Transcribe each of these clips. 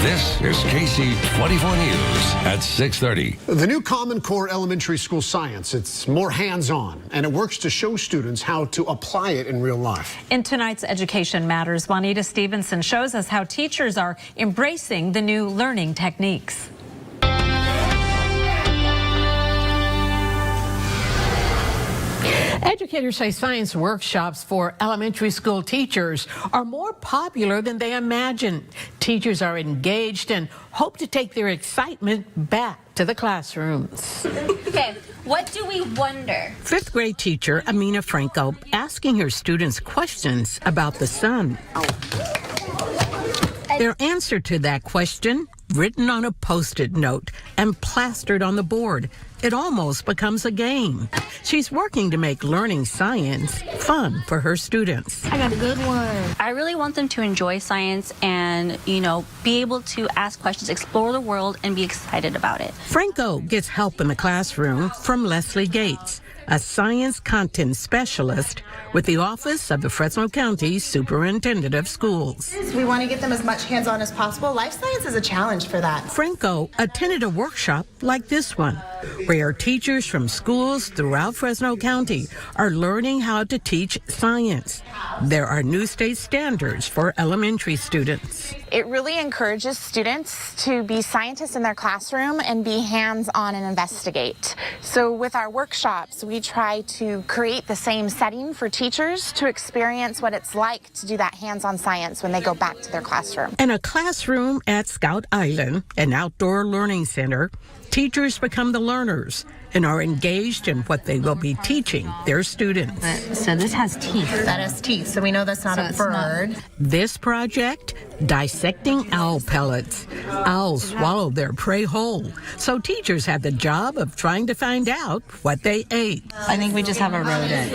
This is KC 24 News at 6:30. The new Common Core Elementary School Science, it's more hands-on, and it works to show students how to apply it in real life. In tonight's Education Matters, Juanita Stevenson shows us how teachers are embracing the new learning techniques. Educators say science workshops for elementary school teachers are more popular than they imagined. Teachers are engaged and hope to take their excitement back to the classrooms. Okay, what do we wonder? Fifth grade teacher Amina Franco asking her students questions about the sun. Their answer to that question written on a Post-it note and plastered on the board. It almost becomes a game. She's working to make learning science fun for her students. I got a good one. I really want them to enjoy science and, be able to ask questions, explore the world, and be excited about it. Franco gets help in the classroom from Leslie Gates, a science content specialist with the Office of the Fresno County Superintendent of Schools. We want to get them as much hands-on as possible. Life science is a challenge for that. Franco attended a workshop like this one, where teachers from schools throughout Fresno County are learning how to teach science. There are new state standards for elementary students. It really encourages students to be scientists in their classroom and be hands-on and investigate. So with our workshops, we try to create the same setting for teachers to experience what it's like to do that hands-on science when they go back to their classroom. In a classroom at Scout Island, an outdoor learning center, teachers become the learners and are engaged in what they will be teaching their students. So this has teeth. That has teeth, so we know that's not a bird. This project, dissecting owl pellets. Owls swallow their prey whole, so teachers have the job of trying to find out what they ate. I think we just have a rodent.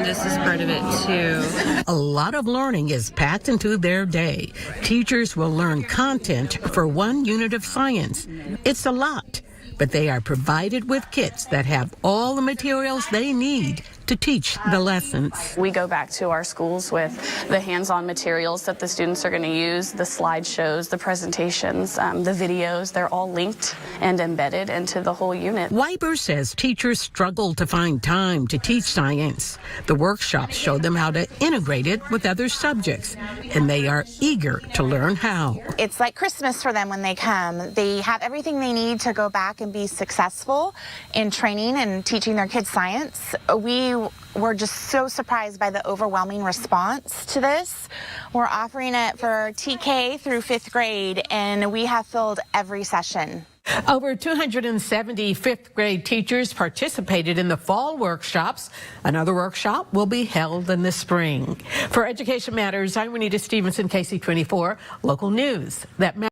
This is part of it too. A lot of learning is packed into their day. Teachers will learn content for 1 unit of science. It's a lot, but they are provided with kits that have all the materials they need to teach the lessons. We go back to our schools with the hands-on materials that the students are going to use, the slideshows, the presentations, the videos. They're all linked and embedded into the whole unit. Weiber says teachers struggle to find time to teach science. The workshops show them how to integrate it with other subjects, and they are eager to learn how. It's like Christmas for them when they come. They have everything they need to go back and be successful in training and teaching their kids science. We were just so surprised by the overwhelming response to this. We're offering it for TK through 5th grade, and we have filled every session. Over 270 fifth grade teachers participated in the fall workshops. Another workshop will be held in the spring. For Education Matters, I'm Juanita Stevenson, KC24, local news that matters.